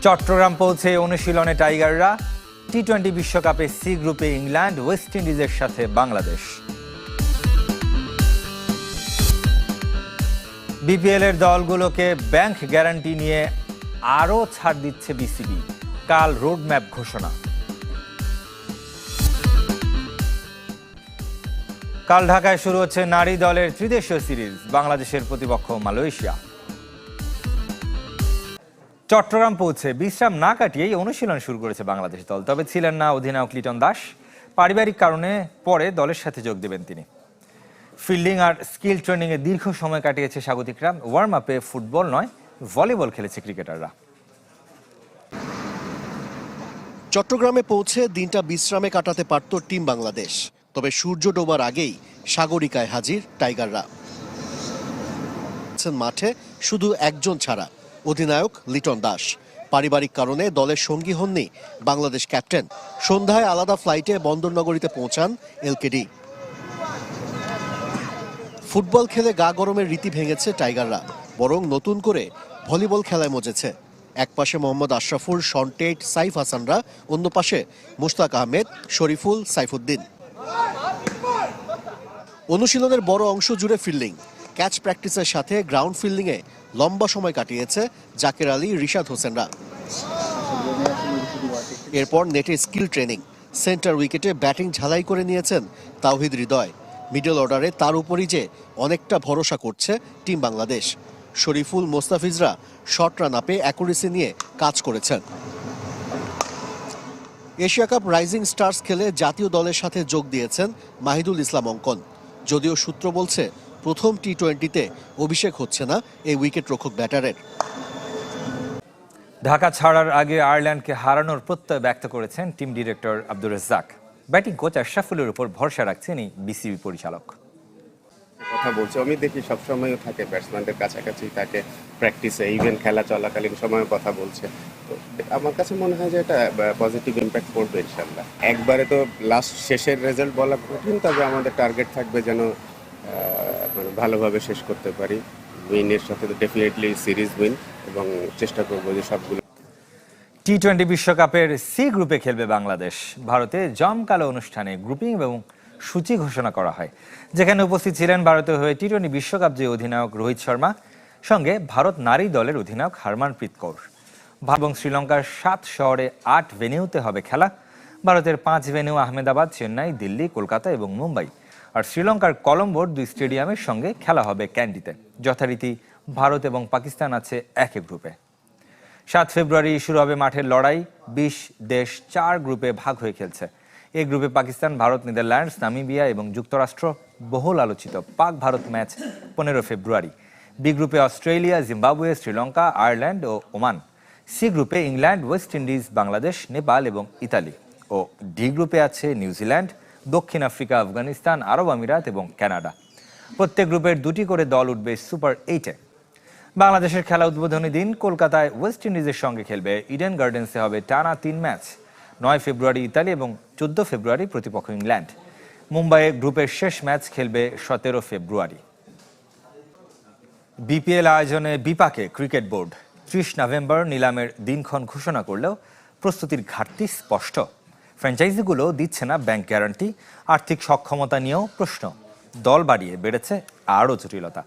চট্টগ্রাম পৌঁছে অনুশীলনে টাইগাররা। টি-20 বিশ্বকাপে সি গ্রুপে ইংল্যান্ড, ওয়েস্ট ইন্ডিজের সাথে বাংলাদেশ। বিপিএল এর দলগুলোকে ব্যাংক গ্যারান্টি নিয়ে আরও ছাড় দিচ্ছে বিসিবি। কাল রোডম্যাপ ঘোষণা। কাল ঢাকায় শুরু হচ্ছে নারী দলের ত্রিদেশীয় সিরিজ। বাংলাদেশের প্রতিপক্ষ মালয়েশিয়া। চট্টগ্রাম পৌঁছে বিশ্রাম না কাটিয়েই অনুশীলন শুরু করেছে বাংলাদেশ দল। তবে ছিলেন না অধিনায়ক লিটন দাস। পারিবারিক কারণে পরে দলের সাথে যোগ দেবেন তিনি। ফিল্ডিং আর স্কিল ট্রেনিংয়ে দীর্ঘ সময় কাটিয়েছে স্বাগতিকরা। ওয়ার্ম আপে ফুটবল নয়, ভলিবল খেলেছে ক্রিকেটাররা। চট্টগ্রামে পৌঁছে দিনটা বিশ্রামে কাটাতে পারত টিম বাংলাদেশ। তবে সূর্য ডোবার আগেই সাগরিকায় হাজির টাইগাররা। মাঠে শুধু একজন ছাড়া, অধিনায়ক লিটন দাস। পারিবারিক কারণে দলের সঙ্গী হননি বাংলাদেশ ক্যাপ্টেন। সন্ধ্যায় আলাদা ফ্লাইটে বন্দরনগরীতে পৌঁছান এলকেডি। ফুটবল খেলে গা গরমের রীতি ভেঙেছে টাইগাররা, বরং নতুন করে ভলিবল খেলায় মজেছে। এক পাশে মোহাম্মদ আশরাফুল, শন টেট, সাইফ হাসানরা, অন্য পাশে মুশতাক আহমেদ, শরীফুল, সাইফুদ্দিন। অনুশীলনের বড় অংশ জুড়ে ফিল্ডিং, ক্যাচ প্র্যাকটিসের সাথে গ্রাউন্ড ফিল্ডিংয়ে লম্বা সময় কাটিয়েছে জাকের আলী, রিশাদ হোসেনরা। এরপর নেটে স্কিল ট্রেনিং। সেন্টার উইকেটে ব্যাটিং ঝালাই করে নিয়েছেন তাওহিদ হৃদয়। মিডল অর্ডারে তার উপরই যে অনেকটা ভরসা করছে টিম বাংলাদেশ। শরীফুল, মোস্তাফিজরা শর্ট রান আপে অ্যাকুরেসি নিয়ে কাজ করেছেন। এশিয়া কাপ রাইজিং স্টার্স খেলে জাতীয় দলের সাথে যোগ দিয়েছেন মাহিদুল ইসলাম অঙ্কন। যদিও সূত্র বলছে প্রথম টি-20তে অভিষেক হচ্ছে না এই উইকেট রক্ষক ব্যাটারের। ঢাকা ছাড়ার আগে আয়ারল্যান্ডকে হারানোর প্রত্যয় ব্যক্ত করেছেন team director Abdur Razzak. Batting coach আশরাফুলের উপর ভরসা রাখছেন এই বিসিবি পরিচালক। কথা বলছে, আমি দেখি সবসময়ও থাকে ব্যাটসম্যানদের কাছাকাছি থাকে, প্র্যাকটিসে ইভেন খেলা চলাকালীন সময়ও কথা বলছে। তো আমার কাছে মনে হয় যে এটা পজিটিভ ইম্প্যাক্ট করবে ইনশাল্লাহ। একবারে তো লাস্ট শেষের রেজাল্ট বলা কঠিন, তবে আমাদের টার্গেট থাকবে যেন ভালোভাবে শেষ করতে পারি। উইনের সাথে তো ডেফিনেটলি সিরিজ উইন, এবং চেষ্টা করবো যে সবগুলো। টি-20 বিশ্বকাপের সি গ্রুপে খেলবে বাংলাদেশ। ভারতে জমকালো অনুষ্ঠানে গ্রুপিং এবং সূচি ঘোষণা করা হয়, যেখানে উপস্থিত ছিলেন ভারতের হয়ে টি-20 বিশ্বকাপ জয়ী অধিনায়ক রোহিত শর্মা, সঙ্গে ভারত নারী দলের অধিনায়ক হরমনপ্রীত কৌর। এবং শ্রীলঙ্কার 7 শহরে 8 ভেন্যুতে হবে খেলা। ভারতের 5 ভেন্যু আহমেদাবাদ, চেন্নাই, দিল্লি, কলকাতা এবং মুম্বাই। আর শ্রীলঙ্কার কলম্বোর 2 স্টেডিয়ামের সঙ্গে খেলা হবে ক্যান্ডিতে। যথারীতি ভারত এবং পাকিস্তান আছে একই গ্রুপে। 7 ফেব্রুয়ারি শুরু হবে মাঠের লড়াই। 20 দেশ 4 গ্রুপে ভাগ হয়ে খেলছে। এই গ্রুপে পাকিস্তান, ভারত, নেদারল্যান্ডস, নামিবিয়া এবং যুক্তরাষ্ট্র। বহুল আলোচিত পাক ভারত ম্যাচ 15 ফেব্রুয়ারি। বি গ্রুপে অস্ট্রেলিয়া, জিম্বাবুয়ে, শ্রীলঙ্কা, আয়ারল্যান্ড ও ওমান। সি গ্রুপে England, West Indies, Bangladesh, Nepal এবং ইতালি। ও ডি গ্রুপে আছে নিউজিল্যান্ড, দক্ষিণ আফ্রিকা, আফগানিস্তান, আরব আমিরাত এবং কানাডা। প্রত্যেক গ্রুপের 2টি করে দল উঠবে সুপার 8-এ। বাংলাদেশের খেলা উদ্বোধনী দিন কলকাতায় ওয়েস্ট ইন্ডিজের সঙ্গে খেলবে। ইডেন গার্ডেন্সে হবে টানা 3 ম্যাচ। 9 ফেব্রুয়ারি ইতালি এবং 14 ফেব্রুয়ারি প্রতিপক্ষ ইংল্যান্ড। মুম্বাইয়ে গ্রুপের শেষ ম্যাচ খেলবে 17 ফেব্রুয়ারি। বিপিএল আয়োজনে বিপাকে ক্রিকেট বোর্ড। 30 নভেম্বর নিলামের দিনক্ষণ ঘোষণা করলেও প্রস্তুতির ঘাটতি স্পষ্ট। ফ্র্যাঞ্চাইজিগুলো দিচ্ছে না ব্যাংক গ্যারান্টি। আর্থিক সক্ষমতা নিয়েও প্রশ্ন। দল বাড়িয়ে বেড়েছে আরও জটিলতা।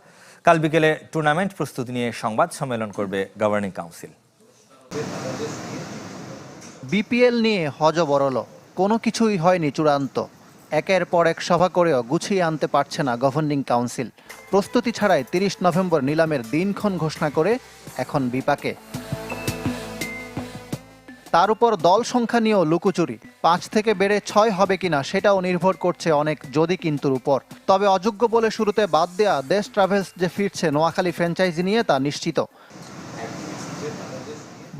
কাল বিকেলে টুর্নামেন্ট প্রস্তুতি নিয়ে সংবাদ সম্মেলন করবে গভর্নিং কাউন্সিল। বিপিএল নিয়ে হযবরল, কোনো কিছুই হয়নি চূড়ান্ত। একের পর এক সভা করেও গুছিয়ে আনতে পারছে না গভর্নিং কাউন্সিল। প্রস্তুতি ছাড়াই 30 নভেম্বর নিলামের দিনক্ষণ ঘোষণা করে এখন বিপাকে। তার উপর দল সংখ্যা নিয়েও লুকোচুরি। 5 থেকে বেড়ে 6 হবে কিনা সেটাও নির্ভর করছে অনেক যদি কিন্তুর উপর। তবে অযোগ্য বলে শুরুতে বাদ দেয়া দেশ ট্রাভেলস যে ফিরছে নোয়াখালী ফ্র্যাঞ্চাইজি নিয়ে তা নিশ্চিত।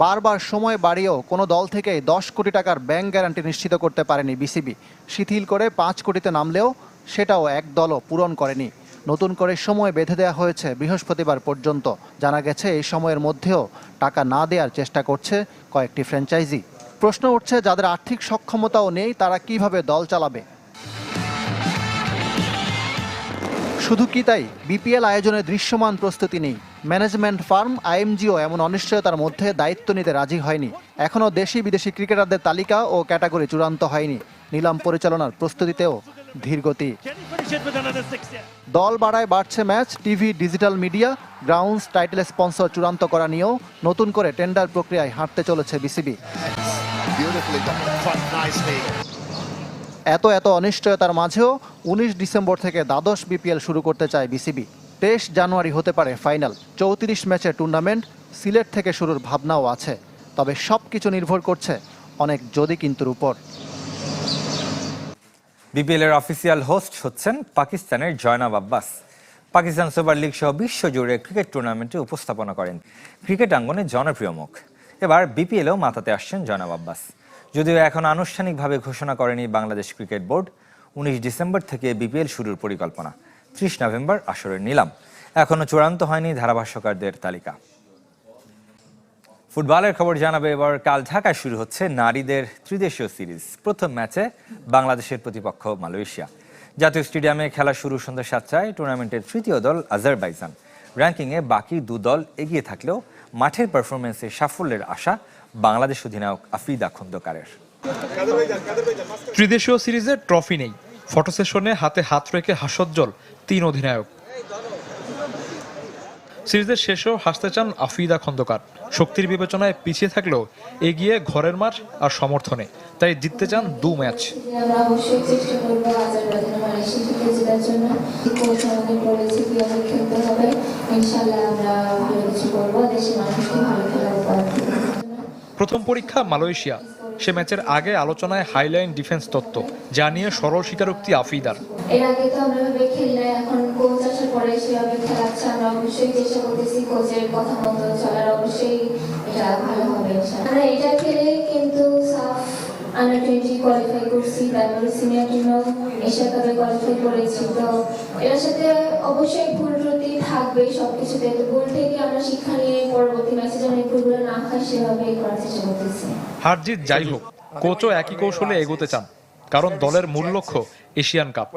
বারবার সময় বাড়িয়েও কোনো দল থেকেই 10 কোটি টাকার ব্যাংক গ্যারান্টি নিশ্চিত করতে পারেনি বিসিবি। শিথিল করে 5 কোটিতে নামলেও সেটাও এক দলও পূরণ করেনি। নতুন করে সময় বেঁধে দেওয়া হয়েছে বৃহস্পতিবার পর্যন্ত। জানা গেছে এই সময়ের মধ্যেও টাকা না দেওয়ার চেষ্টা করছে কয়েকটি ফ্র্যাঞ্চাইজি। প্রশ্ন উঠছে, যাদের আর্থিক সক্ষমতাও নেই তারা কিভাবে দল চালাবে। শুধু কি তাই, বিপিএল আয়োজনে দৃশ্যমান প্রস্তুতি নেই। ম্যানেজমেন্ট ফার্ম আইএমজিও এমন অনিশ্চয়তার মধ্যে দায়িত্ব নিতে রাজি হয়নি। এখনও দেশি বিদেশি ক্রিকেটারদের তালিকা ও ক্যাটাগরি চূড়ান্ত হয়নি। নিলাম পরিচালনার প্রস্তুতিতেও ধীরগতি। দল বাড়ায় বাড়ছে match, TV, digital media, grounds, title sponsor চূড়ান্ত করা নিয়েও নতুন করে টেন্ডার প্রক্রিয়ায় হাঁটতে চলেছে বিসিবি। এত অনিশ্চয়তার মাঝেও 19 ডিসেম্বর থেকে দ্বাদশ বিপিএল শুরু করতে চায় বিসিবি। 23 জানুয়ারি হতে পারে ফাইনাল। 34 ম্যাচের টুর্নামেন্ট, সিলেট থেকে শুরুর ভাবনাও আছে। তবে সবকিছু নির্ভর করছে অনেক যদি কিন্তুর উপর। বিপিএল এর অফিসিয়াল হোস্ট হচ্ছেন পাকিস্তানের জয়নাব আব্বাস। পাকিস্তান সুপার লিগ সহ বিশ্বজুড়ে ক্রিকেট টুর্নামেন্টে উপস্থাপনা করেন। ক্রিকেট আঙ্গনে জনপ্রিয় মুখ। এবার বিপিএলেও মাতাতে আসছেন জয়নাব আব্বাস। যদিও এখন আনুষ্ঠানিকভাবে ঘোষণা করেনি বাংলাদেশ ক্রিকেট বোর্ড। 19 ডিসেম্বর থেকে বিপিএল শুরুর পরিকল্পনা, 30 নভেম্বর আসরের নিলাম। এখনো চূড়ান্ত হয়নি ধারাভাষ্যকারদের তালিকা। ফুটবলের খবর জানাবে এবার। কাল ঢাকায় শুরু হচ্ছে নারীদের ত্রিদেশীয় সিরিজ। প্রথম ম্যাচে বাংলাদেশের প্রতিপক্ষ মালয়েশিয়া। জাতীয় স্টেডিয়ামে খেলা শুরু সন্ধ্যা 7টায়। টুর্নামেন্টের তৃতীয় দল আজারবাইজান। র্যাঙ্কিংয়ে বাকি দু দল এগিয়ে থাকলেও মাঠের পারফরমেন্সে সাফল্যের আশা বাংলাদেশ অধিনায়ক আফ্রিদা খন্দকারের। ত্রিদেশীয় সিরিজের ট্রফি নেই, ফটো সেশনে হাতে হাত রেখে হাস্যোজ্জ্বল 3 অধিনায়ক। সিরিজের শেষেও হাসতে চান আফ্রিদা খন্দকার। শক্তির বিবেচনায় পিছিয়ে থাকলেও এগিয়ে ঘরের মাঠ আর সমর্থনে, তাই জিততে চান 2 ম্যাচ। আমরা অবশ্যই চেষ্টা করব আজারবাইজান মালয়েশিয়া থেকে জেতার জন্য। কোচ আমাদের বলেছে কিভাবে খেলতে হবে। ইনশাআল্লাহ আমরা ভালো কিছু করব, দেশের মানুষকে ভালো খেলা উপহার দেব। প্রথম পরীক্ষা মালয়েশিয়া। সে ম্যাচের আগে আলোচনায় হাইলাইন ডিফেন্স তত্ত্ব, যা নিয়ে সরল স্বীকারোক্তি আফ্রিদার। এর আগে তো আমরা ভাবে খেলি না, এখন কোচ আসার পরে সেভাবে খেলাচ্ছে। আমরা অবশ্যই চেষ্টা করতেছি কোচের কথা মতো চলার। অবশ্যই এটা ভালো হবে ইনশাআল্লাহ। আমরা এটা খেলে কিন্তু সাফ আন্ডার-20 কোয়ালিফাই করছি, তারপরে সিনিয়র টিমও এশিয়া কাপে কোয়ালিফাই করেছি। তো এর সাথে অবশ্যই ভুল ত্রুটি থাকবে সবকিছুতে। তো ভুল থেকে আমরা শিক্ষা নিয়ে পরবর্তী ম্যাচে যেন এই ভুলগুলো না হয় সেভাবে করার চেষ্টা করতেছি। হার জিত যাই হোক, কোচও একই কৌশলে এগোতে চান, কারণ দলের মূল লক্ষ্য এশিয়ান কাপ।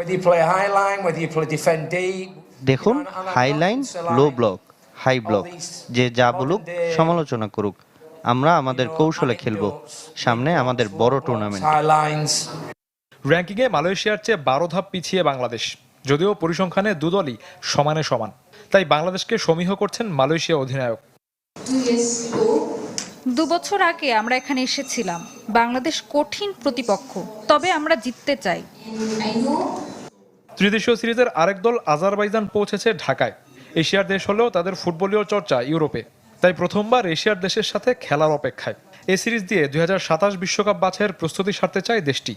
দেখুন, high line, low block, high block, যে যা বলুক সমালোচনা করুক, আমরা আমাদের কৌশলে খেলবো। সামনে আমাদের বড় টুর্নামেন্ট। র্যাঙ্কিংয়ে মালয়েশিয়ার চেয়ে 12 ধাপ পিছিয়ে বাংলাদেশ, যদিও পরিসংখ্যানে দুদলই সমানে সমান। তাই বাংলাদেশকে সমীহ করছেন মালয়েশিয়া অধিনায়ক। 2 বছর আগে আমরা এখানে এসেছিলাম। বাংলাদেশ কঠিন প্রতিপক্ষ, তবে আমরা জিততে চাই। ত্রিদেশীয় সিরিজের আরেক দল আজারবাইজান পৌঁছেছে ঢাকায়। এশিয়ার দেশ হলেও তাদের ফুটবলীয় চর্চা ইউরোপে, তাই প্রথমবার এশিয়ার দেশের সাথে খেলার অপেক্ষায়। এই সিরিজ দিয়ে 2027 বিশ্বকাপ বাছাইয়ের প্রস্তুতি সারতে চায় দেশটি।